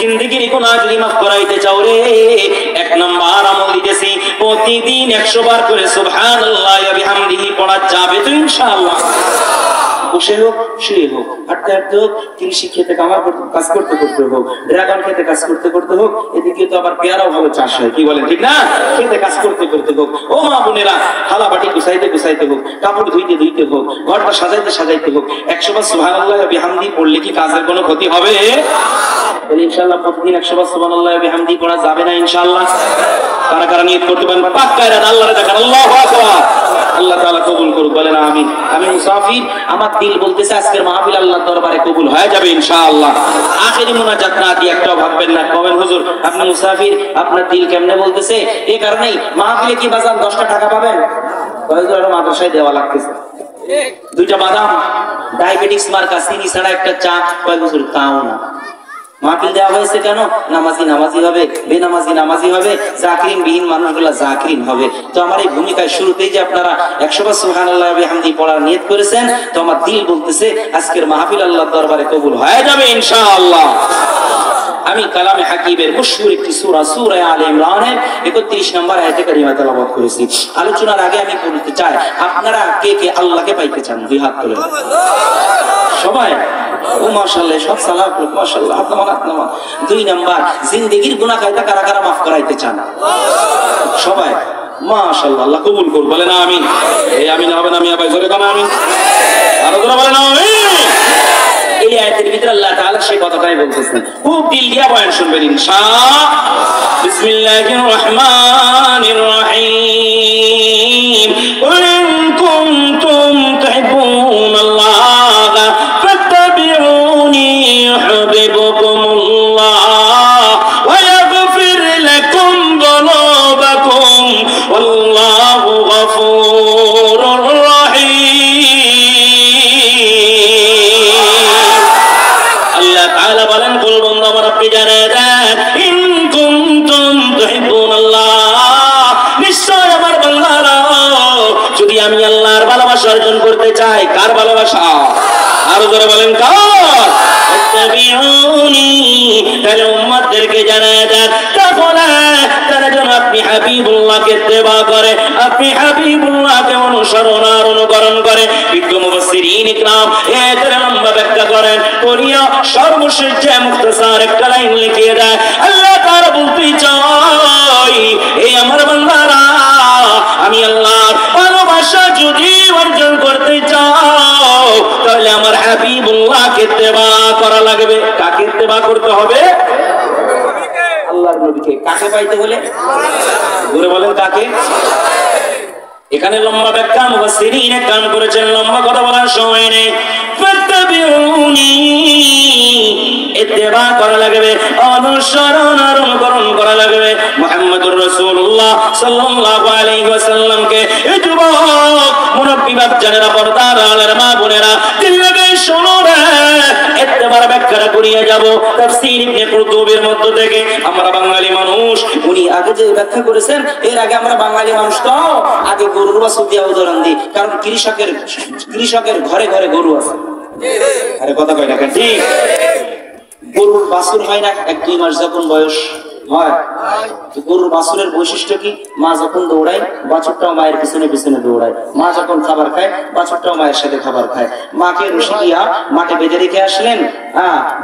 জিন্দেগির গুনাহ যদি মাফ করাইতে চাও রে, 1 নাম্বার আমল দিতেছি, প্রতিদিন 100 বার করে সুবহানাল্লাহ ওয়া বিহামদিহি পড়া যাবে তো ইনশাআল্লাহ। বসে হোক, শুয়ে হোক, হাঁটতে হাঁটতে হোক, কৃষি খেতে কাজ করতে করতে হোক, ড্রাগন খেতে কাজ করতে করতে হোক, এদিকে তো আবার পেয়ারাও ভালো চাষ হয়, কি বলেন ঠিক না? খেতে কাজ করতে করতে হোক, ও মা বোনেরা, থালা বাটি গুছাইতে গুছাইতে হোক, কাপড় ধুইতে ধুইতে হোক, ঘরটা সাজাইতে সাজাইতে হোক, 100 বার সুবহানাল্লাহ ওয়া বিহামদিহি পড়লে কি কাজের কোনো ক্ষতি হবে? ইনশাআল্লাহ প্রতিদিন 100 বার সুবহানাল্লাহ ওয়া বিহামদিহি পড়া যাবে না ইনশাআল্লাহ? কারা কারা নিয়ত করতে পারেন? পাক্কা ইরাদা, আল্লাহরে দেখান, আল্লাহু আকবার। আল্লাহ তাআলা কবুল করুক, বলেন আমিন। আমি মুসাফির, আমার দিল বলতেছে আজকের মাহফিল আল্লাহর দরবারে কবুল হয়ে যাবে ইনশাআল্লাহ। আখেরি মুনাজাত না দিয়ে একটাও ভাববেন না, কবেন হুজুর আপনি মুসাফির, আপনার দিল কেমনে বলতেছে? এই কারণেই মাহফিলে কি বাজার 10টা টাকা পাবেন, হুজুর আরো মাদ্রাসায় দেওয়া লাগতেছে, 2টা বাদাম, ডায়াবেটিস মার্কা চিনি ছাড়া একটা চা, কয় হুজুর তাও না। মাহফিল দেওয়া হয়েছে কেন? নামাজি নামাজি হবে, বেনামাজি নামাজি হবে, জাকিরিন বিহীন মানুষগুলা জাকিরিন হবে। তো আমার এই ভূমিকায় শুরুতেই যে আপনারা 100 বার সুবহানাল্লাহ ওয়া বিহামদিহি পড়ার নিয়ত করেছেন, তো আমার দিল বলতেছে আজকের মাহফিল আল্লাহর দরবারে কবুল হয়ে যাবে ইনশাআল্লাহ। আমি কালামে হাকিমের মশহুর একটি সূরা, সূরা আলে ইমরানের 31 নম্বর আয়াতে কারিমা তেলাওয়াত করেছি। আলোচনার আগে আমি বলতে চাই, আপনারা কে কে আল্লাহকে পাইতে চান? দুই হাত তুলে সবাই। ও মাশাআল্লাহ, সব সালাম, মাশাআল্লাহ, হাত নামান। 2 নাম্বার, জিন্দেগির গুনাহ কায়দা কারা কারা মাফ করাইতে চান? সবাই, মাশাআল্লাহ, আল্লাহ কবুল করুন, বলেন আমিন। এই আমিন হবে না, আমি আবার জোরে বলেন আমিন, আরো জোরে বলেন আমিন। এই আয়াতের ভিতরে আল্লাহ তাআলা সেই কথাটাই বলতেছেন, খুব দিল দিয়া বয়ান শুনবেন ইনশাআল্লাহ। বিসমিল্লাহির রহমানির রহিম, কুল ইন কুনতুম তুহিব্বুনাল্লাহ ফাত্তাবিউনি ইউহিব্বুকুমুল্লাহ ওয়া ইয়াগফির লাকুম যুনুবাকুম ওয়াল্লাহু গফুরুর বলেন, কুল বন্ধু আমার আপনি জানেন, ইন কুনতুম তুহিব্বুনাল্লাহ, নিশ্চয় আমার বান্দারা যদি আমি আল্লাহর ভালোবাসা অর্জন করতে চাই। কার ভালোবাসা? আরো জোরে বলেন কার? তাবিউনি, তাহলে উম্মতদেরকে জানায় দেন, তাহলে তারা যেন আপনি হাবিবুল্লাহকে ইত্তেবা করে, আপনি হাবিবুল্লাহকে অনুসরণ আর অনুকরণ করে। বিজ্ঞ মুফাসসিরিন ইকরাম এর লম্বা ব্যাখ্যা করেন, করিয়া সর্বশেষ যে মুখতাসার একটা লাইন লিখিয়ে দেয়, আল্লাহ তাআলা বলতে চাই, এই আমার বান্দারা, আমি আল্লাহর ভালোবাসা যদি অর্জন করতে চাও, তাহলে আমার হাবিবুল্লাহকে ইত্তেবা করা লাগবে। কাকে ইত্তেবা করতে হবে? আল্লাহর নবীকে। কাকে পাইতে হলে? জোরে বলেন কাকে? এখানে লম্বা ব্যাখ্যা মুফাসসিরিন কান করেছেন, লম্বা কথা বলার সময় নেই। ফাত্তাবিউনি, ইত্তেবা করা লাগবে, অনুসরণ আর অনুকরণ করা লাগবে মুহাম্মদুর রাসূলুল্লাহ সাল্লাল্লাহু আলাইহি ওয়াসাল্লামকে। এই যুবক মুরব্বি বাচ্চারা, পর্দার আলের মা বোনেরা, দিল্লি শোনো রে, ইত্তেবার ব্যাখ্যাটা করিয়ে যাব তাফসীর ইবনে কুরতুবির মধ্য থেকে। আমরা বাঙালি মানুষ, উনি আগে যে ব্যাখ্যা করেছেন, এর আগে আমরা বাঙালি মানুষ তো আগে গরুর বাছুর দিয়ে উদাহরণ দিই, কারণ কৃষকের ঘরে ঘরে গরু আছে। আরে কথা কয় না কেন? ঠিক, গরুর বাছুর হয় না 1-2 মাস যখন বয়স হয়, গরুর বাছুরের বৈশিষ্ট্য কি? মা যখন দৌড়ায়, বাছুরটাও মায়ের পিছনে পিছনে দৌড়ায়। মা যখন খাবার খায়, বাছুরটাও মায়ের সাথে খাবার খায়। মাকে রশি দিয়া মাঠে বেঁধে রেখে আসলেন,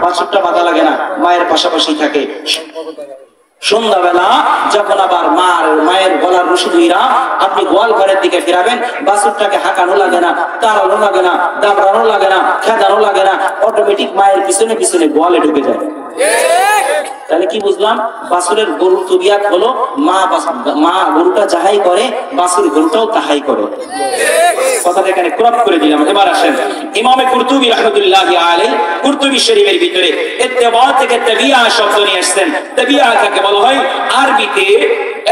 বাছুরটা বাধা লাগে না, মায়ের পাশাপাশি থাকে। সন্ধ্যাবেলা যখন আবার মায়ের গলার রশি ধইরা আপনি গোয়াল ঘরের দিকে ফিরাবেন, বাছুরটাকে হাঁকানো লাগে না, তাড়ানো লাগে না, দাবড়ানো লাগে না, খেদানো লাগে না, অটোমেটিক মায়ের পিছনে পিছনে গোয়ালে ঢুকে যায়। তাহলে কি বুঝলাম? বাছুরের গরুর তবিয়াত হলো মা গরুটা যাহাই করে, বাছুর গরুটাও তাহাই করে। কথাটা এখানে ক্রপ করে দিলাম। এবার আসেন ইমামে কুরতুবী রাহমাতুল্লাহি আলাইহি কুরতুবী শরীফের ভিতরে ইত্তেবা থেকে তাবিয়া শব্দ নিয়ে আসছেন। তাবিয়া কাকে বলা হয়? আরবিতে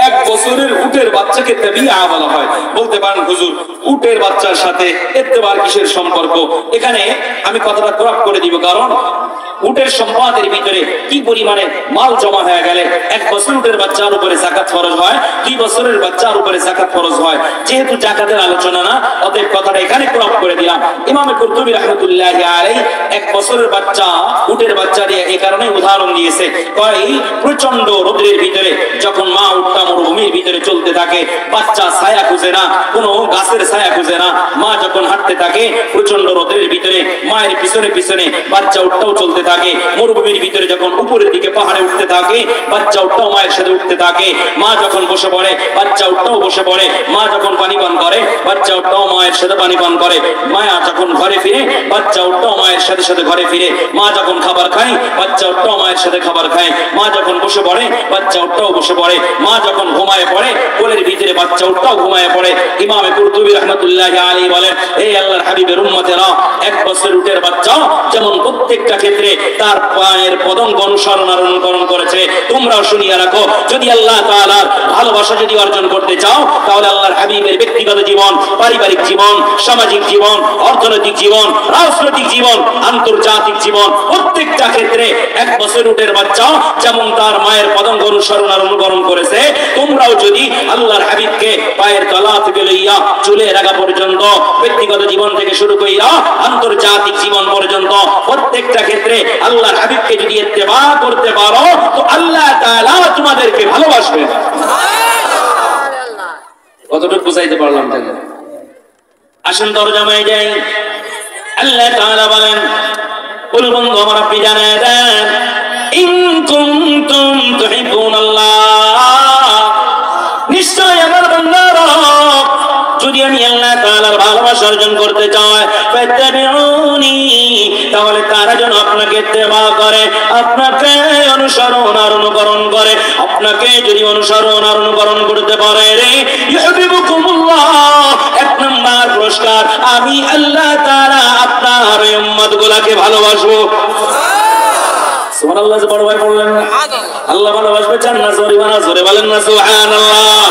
1 বছরের উটের বাচ্চাকে তাবিয়া বলা হয়। বলতে পারেন হুজুর উটের বাচ্চার সাথে ইত্তেবার কিসের সম্পর্ক? এখানে আমি কথাটা ক্রপ করে দিব, কারণ উটের সম্পদের ভিতরে কি পরিমাণে মাল জমা হয়ে গেলে 1 বছর উটের বাচ্চার উপরে যাকাত ফরজ হয়, 2 বছরের বাচ্চার উপরে যাকাত ফরজ হয়। যেহেতু যাকাতের আলোচনা না, অতএব কথাটা এখানে ক্রপ করে দিলাম। ইমাম কুরতুবী রাহমাতুল্লাহি আলাইহি 1 বছরের বাচ্চা, উটের বাচ্চা দিয়ে এই কারণে উদাহরণ দিয়েছে, কয় প্রচন্ড রোদের ভিতরে যখন মা উটটা মরুভূমির ভিতরে চলতে থাকে, বাচ্চা ছায়া খুঁজে না, কোনো গাছের ছায়া খুঁজে না, মা যখন হাঁটতে থাকে প্রচন্ড রোদের ভিতরে মায়ের পিছনে পিছনে বাচ্চা উটটাও চলতে থাকে, মরুভূমির ভিতরে যখন উপরের দিকে পাহাড়ে উঠতে থাকে বাচ্চা উটটাও মায়ের সাথে উঠতে থাকে, মা যখন বসে পড়ে বাচ্চা উটটাও বসে পড়ে, মা যখন পানি পান করে বাচ্চা উটটাও মায়ের সাথে পানি পান করে, মায়া যখন ঘরে ফিরে বাচ্চা উটটাও মায়ের সাথে সাথে ঘরে ফিরে, মা যখন খাবার খায় বাচ্চা উটটাও মায়ের সাথে খাবার খায়, মা যখন বসে পড়ে বাচ্চা উটটাও বসে পড়ে, মা যখন ঘুমায় পড়ে কোলের ভিতরে বাচ্চা উটটাও ঘুমায় পড়ে। ইমাম কুরতুবী রাহমাতুল্লাহি আলাইহি বলেন, এই আল্লাহর হাবিবের উম্মতেরা 1 বছর উটের বাচ্চা যেমন প্রত্যেকটা ক্ষেত্রে তার পায়ের পদঙ্ক অনুসরণ আর অনুকরণ করেছে, তোমরাও শুনিয়ে রাখো, যদি আল্লাহ তাআলার ভালোবাসা যদি অর্জন করতে চাও তাহলে আল্লাহর হাবিবের ব্যক্তিগত জীবন, পারিবারিক জীবন, সামাজিক জীবন, অর্থনৈতিক জীবন, রাজনৈতিক জীবন, আন্তর্জাতিক জীবন, প্রত্যেকটা ক্ষেত্রে 1 বছর উটের বাচ্চা যেমন তার মায়ের পদঙ্ক অনুসরণ আর অনুকরণ করেছে, তোমরাও যদি আল্লাহর হাবিবকে পায়ের তলা থেকে লইয়া চুলের আগা পর্যন্ত, ব্যক্তিগত জীবন থেকে শুরু কইরা আন্তর্জাতিক জীবন পর্যন্ত প্রত্যেকটা ক্ষেত্রে আল্লাহর হাবিবকে যদি ইত্তেবা করতে পারো তো আল্লাহ তাআলা তোমাদেরকে ভালোবাসবেন। কতটুকু বুঝাইতে পারলাম? তাহলে আসেন তরজমায় যাই। আল্লাহ তাআলা বলেন, কুল বন্ধু আমার আপনি জানায় দেন, ইন কুনতুম তুহিব্বুনাল্লাহ, নিশ্চয় আমার বান্দারা যদি আমি আল্লাহ তাআলার ভালোবাসা অর্জন করতে চাই, ফাত্তাবিউনি, তাহলে তারা যেন আপনাকে ইত্তেবা করে, আপনাকে অনুসরণ আর অনুকরণ করে। আপনাকে যদি অনুসরণ আর অনুকরণ করতে পারে রে ইউহিব্বুকুমুল্লাহ, 1 নাম্বার পুরস্কার, আমি আল্লাহ তাআলা আপনার উম্মতগুলোকে ভালোবাসবো। সুবহানাল্লাহ, বড় ভাই বললেন না আল্লাহ ভালোবাসবে, চান না জোরে জোরে বলেন না সুবহানাল্লাহ।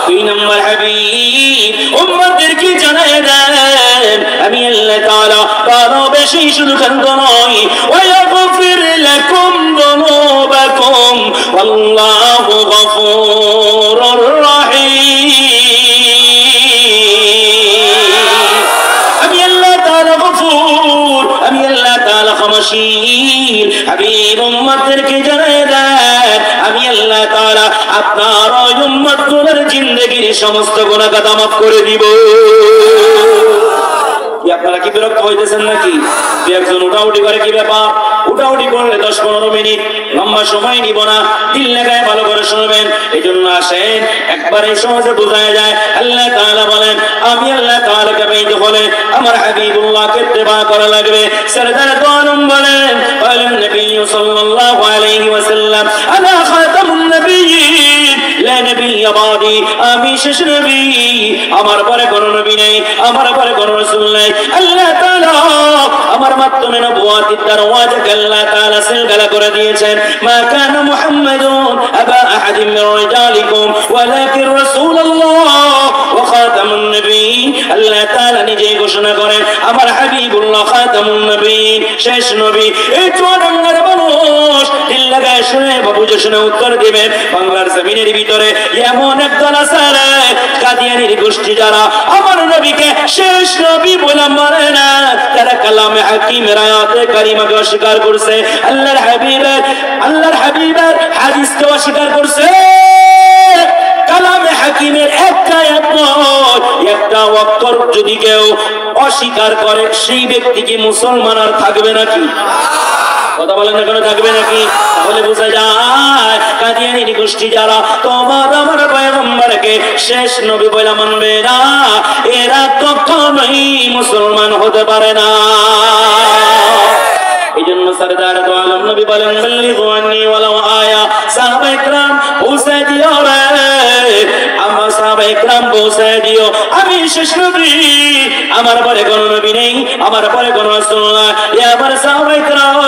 2 নম্বর হাবিব উম্মতদেরকে জানায় দেন, আমি আল্লাহ তাআলা ভালোবেসে শুধু খান্ত নয়, ওয়া ইয়াগফির লাকুম যুনুবাকুম ওয়াল্লাহু গফুরুর রহিম। আমি আল্লাহ তাআলা গফুর, আমি আল্লাহ তাআলা ক্ষমাশীল। হাবিব উম্মতদেরকে জানায় দেন, আমি আল্লাহ তাআলা আপনার ওই উম্মতগুলোর জিন্দেগির সমস্ত গুনাহ খাতা মাফ করে দিব। আপনারা কি বিরক্ত হইতেছেন নাকি? একজন উঠাউঠি করে, কি ব্যাপার? উঠাউঠি করলে 10-15 মিনিট, লম্বা সময় নিব না, দিল লাগায় ভালো করে শুনবেন। এই জন্য আসেন একবারে সহজে বোঝা যায়। আল্লাহ তাআলা বলেন, আমি আল্লাহ তাআলাকে পেতে হলে আমার হাবিবুল্লাহকে ইত্তেবা করা লাগবে। সরদার দো আলম বলেন, বলেন নবী সাল্লাল্লাহু আলাইহি ওয়াসাল্লাম, আনা খাতামুন নবিয়্যিন লা নবিয়্য বাদি, আমি শেষ নবী, আমার পরে কোন নবী নেই, আমার পরে কোন রাসূল নেই। আল্লাহ তাআলা আমার মাধ্যমে নবুয়তের দরওয়াজা আল্লাহ তাআলা সিলগালা করে দিয়েছেন। মা কানা মুহাম্মাদুন আবা আহাদিন মিন রিজালিকুম ওয়ালাকিন রাসূলুল্লাহ ওয়া খাতামুন নবিয়্যিন। আল্লাহ তাআলা নিজেই ঘোষণা করেন, আমার হাবিবুল্লাহ খাতামুন নবিয়্যিন, শেষ নবী। এই চুয়াডাঙ্গার মানুষ দিল লাগায় শুনে, বাবুজি শুনে উত্তর দিবেন, বাংলার জমিনের ভিতরে এমন একদল আছে কাদিয়ানির গোষ্ঠী, যারা আমার নবীকে শেষ নবী বলে মানে না, তারা কালামে হাকিমের আয়াতে কারিমাকে অস্বীকার করছে, আল্লাহর হাবিবের হাদিসকে অস্বীকার করছে। কালামে হাকিমের একটা আয়াত নয়, একটা অক্ষর যদি কেউ অস্বীকার করে, সেই ব্যক্তি কি মুসলমান আর থাকবে নাকি? কথা বলেন না, কেন থাকবে নাকি? তাহলে বোঝা যায় কাদিয়ানির গোষ্ঠী যারা তোমার আমার পয়গম্বরকে শেষ নবী বলে মানবে না, এরা কখনোই মুসলমান হতে পারে না। এই জন্য সরদার দো আলম নবী বলেন, বল্লিগু আন্নী ওয়ালাউ আয়া। সাহাবায়ে কেরাম পৌঁছে দিও রে, আমার সাহাবায়ে কেরাম পৌঁছে দিও, আমি শেষ নবী, আমার পরে কোন নবী নেই, আমার পরে কোন রাসূল নাই। এবার সাহাবায়ে কেরাম,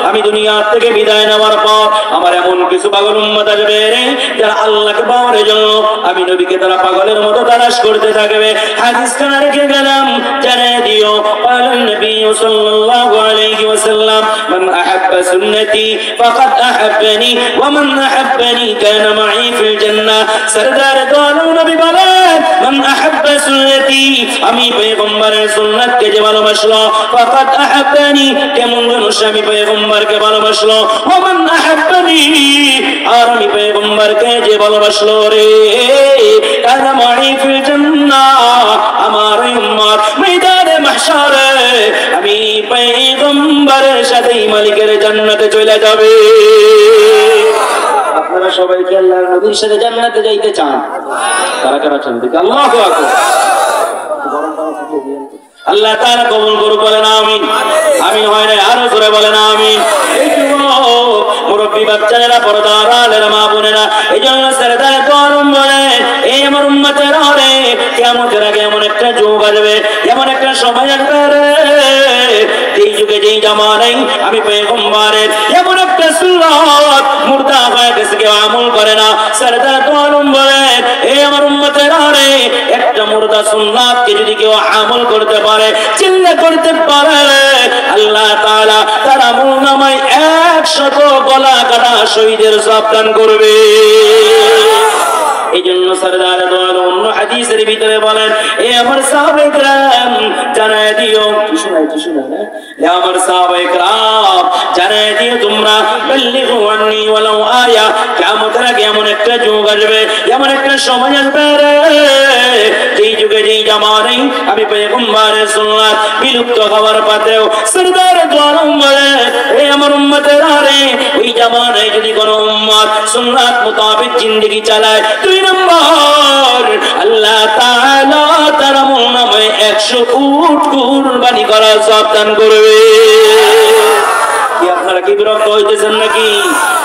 আমি দুনিয়া থেকে বিদায় নেওয়ার পর আমার এমন কিছু পাগল উম্মত আসবে রে, যারা আল্লাহকে পাওয়ার জন্য আমি নবীকে তারা পাগলের মতো তালাশ করতে থাকবে। হাদিস খানা রেখে গেলাম, জানিয়ে দিও, বলেন নবী সাল্লাল্লাহু আলাইহি ওয়াসাল্লাম, মান আহাব্বা সুন্নতি ফাকাদ আহাব্বানি ওয়া মান আহাব্বানি কানা মাই ফিল জান্নাহ। সরদার দো আলম নবী বলেন, মান আহাব্বা সুন্নতি, আমি পয়গম্বরের সুন্নাতকে যে ভালোবাসলো, ফাকাদ আহাব্বানি, কেমন মানুষ আমি পয়গম্বরকে ভালোবাসলো, ওয়া মান আহাব্বানি, আর আমি পয়গম্বরকে যে ভালোবাসলো রে, কানা মাই ফিল জান্নাহ, আমার উম্মত ময়দানে মাহশারে আমি পয়গম্বরের সাথে মালিকের জান্নাতে চলে যাবে। আপনারা সবাই কি আল্লাহর নবীর সাথে জান্নাতে যাইতে চান? কারা কারা চান? দেখি আল্লাহু আকবার। আল্লাহ তাআলা কবুল করুক, বলেন আমিন। আমিন হয় না, আরো জোরে বলেন আমিন। এই যুবক মুরব্বী বাচ্চারা, পর্দার আলেরা, মা বোনেরা, এই জন্য সরদার গরম বলেন, এই আমার উম্মতের রে, কিয়ামতের আগে এমন একটা যুগ আসবে, এমন একটা সময় আসবে রে, যেই যুগে যেই জামানায় আমি পয়গম্বরের এমন একটা সুন্নাত মুর্দা হয়ে গেছে, কেউ আমল করে না। সরদার গরম বলেন, এই আমার উম্মতের রে, একটা মুর্দা সুন্নাতকে যদি কেউ আমল করতে পারে, চিন্তা করতে পারে, আল্লাহ তাআলা তার আমল নামায় 100 গলা কাটা শহীদের সওয়াব দান করবে। এই জন্য সরদার দোয়ার অন্য হাদিসের ভিতরে বলেন, এ আমার সাহাবায়ে কেরাম জানায় দিও, কি শোনায় না, এ আমার সাহাবায়ে কেরাম জানায় দিও তোমরা, বল্লিগু আন্নি ওয়ালাউ আয়া, কিয়ামতের আগে এমন একটা যুগ আসবে, এমন একটা সময় আসবে রে, যেই যুগে যেই জামানায় আমি পয়গম্বরের সুন্নাত বিলুপ্ত হওয়ার পথেও সরদার দোয়ার বলে, এ আমার উম্মতের রে, ওই জামানায় যদি কোন উম্মত সুন্নাত মোতাবেক জিন্দেগি চালায়, 2 নম্বর আল্লাহ তাআলা তার আমল নামায় 100 উট কুরবানি করার সওয়াব দান করবে। কি আপনারা কি বিরক্ত হইতেছেন নাকি?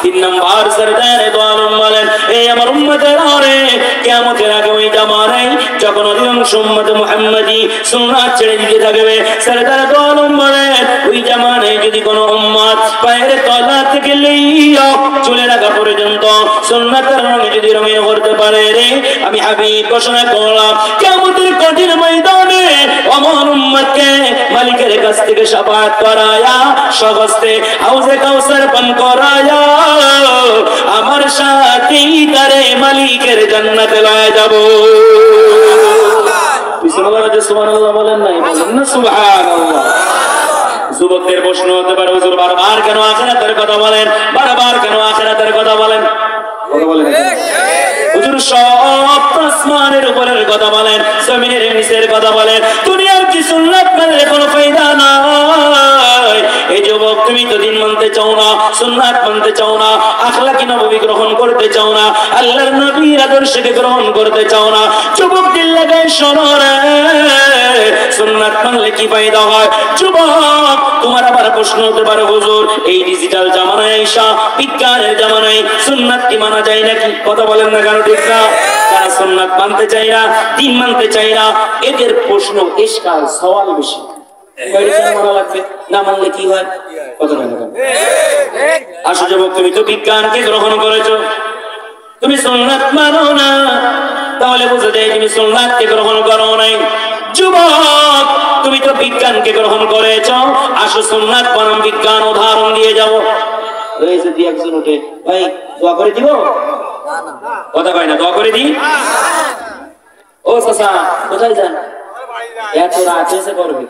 3 নম্বর সরদার দো আলম বলেন, এই আমার উম্মতের রে, কিয়ামতের আগে ওই জামানায় যখন অধিকাংশ উম্মত মুহাম্মাদি সুন্নাত ছেড়ে দিতে থাকবে, সরদার দো আলম বলেন, ওই জামানায় যদি কোনো উম্মত পায়ের তলা থেকে লইয়া চুলের আগা পর্যন্ত সুন্নাতের রঙে যদি রঙিন করতে পারে রে, আমি হাবিব ঘোষণা করলাম, কিয়ামতের কঠিন ময়দানে আমার উম্মতকে মালিকের কাছ থেকে শাফাআত করায়া স্বহস্তে হাউজে কাউসার পান করায়া আমার সাথেই তারে মালিকের জান্নাতে লয়ে যাব। সুবহানাল্লাহ বলেন নাই? বলেন না সুবহানাল্লাহ। যুবকদের প্রশ্ন হতে পারে, হুজুর বারবার কেন আখিরাতের কথা বলেন, বারবার কেন আখিরাতের কথা বলেন? কথা বলেন হুজুর, সব আসমানের উপরের কথা বলেন, জমিনের নিচের কথা বলেন, দুনিয়ার কি সুন্নাত মানলে কোনো ফায়দা নাই। এই যুবক, তুমি তো দিন মানতে চাও না, সুন্নাত মানতে চাও না, আখলাকি নববী গ্রহণ করতে চাও না, আল্লাহর নবীর আদর্শকে গ্রহণ করতে চাও না। যুবক দিল লাগায় শোনো রে, সুন্নাত মানলে কি ফায়দা হয়? যুবক, তোমার আবার প্রশ্ন হতে পারে, হুজুর এই ডিজিটাল জামানায় আইসা, বিজ্ঞানের জামানায় সুন্নাত কি মানা যায় নাকি? কথা বলেন না কেন? ঠিক না? যারা সুন্নাত মানতে চাই না, দিন মানতে চাই না, এদের প্রশ্ন ইশকাল সওয়াল বেশি। মানা লাগবে, না মানলে কি হয়? কথা বলেন না। আসো যুবক, তুমি তো বিজ্ঞানকে গ্রহণ করেছো, তুমি সুন্নাত মানো না, তাহলে বুঝে যায় তুমি সুন্নাতকে গ্রহণ করো নাই। যুবক, তুমি তো বিজ্ঞানকে গ্রহণ করেছো, আসো সুন্নাত বনাম বিজ্ঞান উদাহরণ দিয়ে যাবো। এই যে দিয়ে একজন উঠে, ভাই দোয়া করে দিব, কথা কয় না, দোয়া করে দি। ও চাচা কোথায় যান? এত রাত এসে করবে।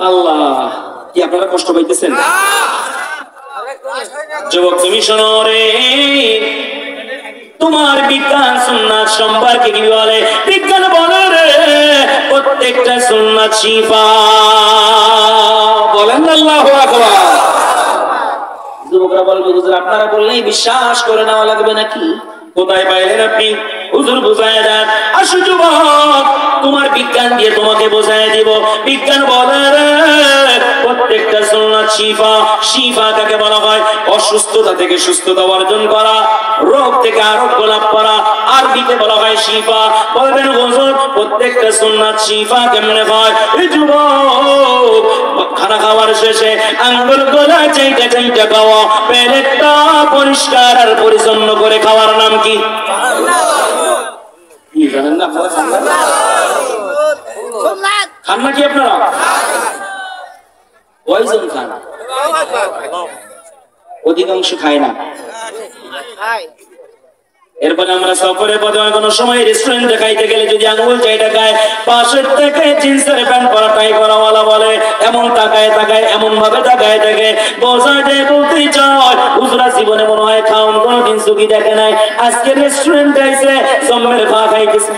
আল্লাহ, কি আপনারা কষ্ট পাইতেছেন? যুবক, তুমি শোনো রে, তোমার বিজ্ঞান সুন্নাত সম্পর্কে কি বলে? বিজ্ঞান বলে রে, প্রত্যেকটা সুন্নাত শিফা। বলেন আল্লাহু আকবার। যুবকরা বলবে, হুজুর আপনারা বললেই বিশ্বাস করে নেওয়া লাগবে নাকি? কোথায় পাইলেন আপনি? হুজুর বুঝায় দেন। আসো যুবক, তোমার বিজ্ঞান দিয়ে তোমাকে বোঝায় দিব। বিজ্ঞান বলে রে, প্রত্যেকটা সুন্নাত শিফা। শিফা কাকে বলা হয়? অসুস্থতা থেকে সুস্থতা অর্জন করা, রোগ থেকে আরোগ্য লাভ করা, আরবিতে বলা হয় শিফা। বলবেন হুজুর প্রত্যেকটা সুন্নাত শিফা কেমনে হয়? এই যুবক, খানা খাওয়ার শেষে আঙ্গুল গোলা চাইটা চাইটা খাওয়া, পেটটা পরিষ্কার আর পরিচ্ছন্ন করে খাওয়ার নাম কি? জানেন না? খান না কি আপনারা? কয়জন খান? অধিকাংশ খায় না। এরপরে আমরা সফরে পথে কোনো সময় রেস্টুরেন্টে খাইতে গেলে যদি আঙ্গুল চাইটা খায়, পাশের থেকে জিন্সের প্যান্ট পরা টাই পরাওয়ালা বলে এমন তাকায় তাকায়, এমন ভাবে তাকায় থাকে, বোঝাতে বলতেই চায় হুজুরা জীবনে মনে হয় খাওন কোনোদিন সুখী দেখে নাই, আজকে রেস্টুরেন্টে আইছে জম্মের খা খাইতেছে।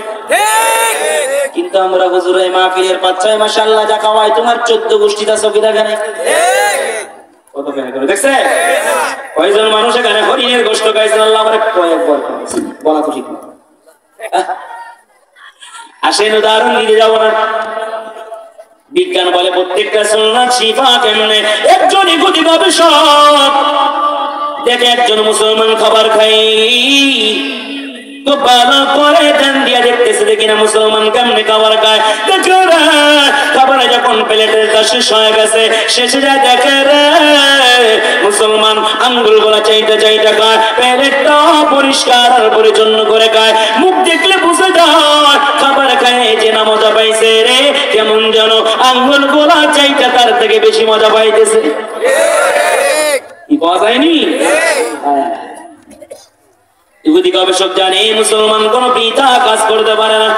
কিন্তু আমরা হুজুর এই মাহফিলের বাচ্চায় মাশাআল্লাহ যা খাওয়াই তোমার 14 গোষ্ঠীটা সুখী দেখে নাই। কত বের করে দেখছে? কয়জন মানুষ এখানে হরিণের গোশত খাইছেন আল্লাহ আমারে কয়েকবার খাওয়াইছে, বলা তো ঠিক না। আসেন উদাহরণ দিতে যাব না। বিজ্ঞান বলে প্রত্যেকটা সুন্নাত শিফা কেমনে। একজন ইহুদি গবেষক দেখে একজন মুসলমান খাবার খাই, তো ভালো করে ধ্যান দিয়া দেখতেছে দেখি না মুসলমান কেমনে খাবার খায়। দেখো রে খাবারে যখন প্লেটের শেষ হয়ে গেছে, শেষে যায় দেখে রে মুসলমান আঙ্গুল গোলা চাইটা চাইটা খায়, প্লেটটা পরিষ্কার আর পরিচ্ছন্ন করে খায়। মুখ দেখলে বুঝে যায় খাবার খায় যে না মজা পাইছে রে, কেমন যেন আঙ্গুল গোলা চাইটা তার থেকে বেশি মজা পাইতেছে। কি পাওয়া যায়নি? ইহুদি গবেষক জানে মুসলমান কোন পিতা কাজ করতে পারে না।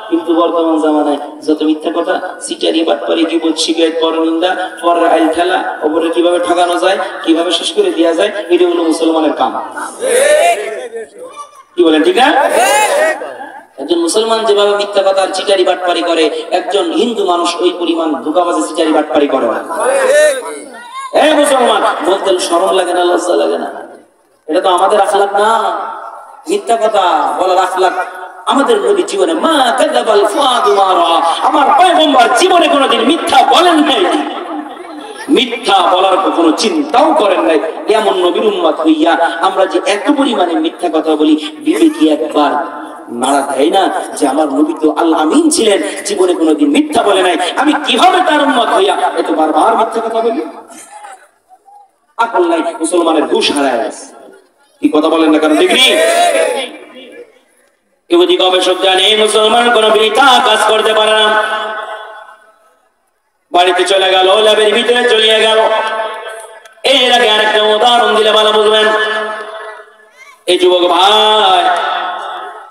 কিন্তু বর্তমান জামানায় যত মিথ্যা কথা, সিটারি বাটপারি গীবত শিকায়ত পরনিন্দা পরের আইল খেলা, ওপরে কিভাবে ঠকানো যায়, কিভাবে শেষ করে দেওয়া যায়, এটা হলো মুসলমানের কাম। কি বলেন ঠিক না? একজন মুসলমান যেভাবে মিথ্যা কথা আর চিটারি বাটপারি করে, একজন হিন্দু মানুষ ওই পরিমাণ ধোঁকাবাজে চিটারি বাটপারি করে না। এই মুসলমান বলতে শরম লাগে না, লজ্জা লাগে না? এটা তো আমাদের আখলাক না, মিথ্যা কথা বলার আখলাক আমাদের নবী জীবনে মা কাযাবাল ফুআদু মা রাআ, আমার পয়গম্বর জীবনে কোনোদিন মিথ্যা বলেন নাই, মিথ্যা বলার কোনো চিন্তাও করেন নাই। এমন নবীর উম্মত হইয়া আমরা যে এত পরিমাণে মিথ্যা কথা বলি, বিবেকে একবার নাড়া দেয় না যে আমার নবী তো আল্লাহ আমিন ছিলেন, জীবনে কোনোদিন মিথ্যা বলে নাই, আমি কিভাবে তার উম্মত হইয়া এত বারবার মিথ্যা কথা বলি? আকল নাই, মুসলমানের হুঁশ হারায় গেছে। কি কথা বলেন না, কারণ দেখি ইহুদি গবেষক জানে মুসলমান কোন বৃথা কাজ করতে পারে না। বাড়িতে চলে গেল, ল্যাবের ভিতরে চলে গেল। এর আগে আরেকটা উদাহরণ দিলে ভালো বুঝবেন। এই যুবক ভাই,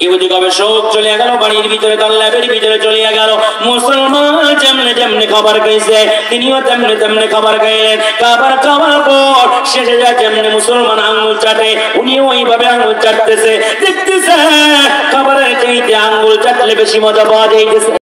ইহুদি গবেষক চলে গেল বাড়ির ভিতরে, তার ল্যাবের ভিতরে চলে গেল। মুসলমান যেমনে যেমনে খাবার খাইছে, তিনিও তেমনে তেমনে খাবার খাইলেন। খাবার খাওয়ার পর শেষে যায় যেমনে মুসলমান আঙ্গুল চাটে, উনিও ওইভাবে আঙ্গুল চাটতেছে, দেখতেছে খাবারের চাইতে আঙ্গুল চাটলে বেশি মজা পাওয়া যাইতেছে।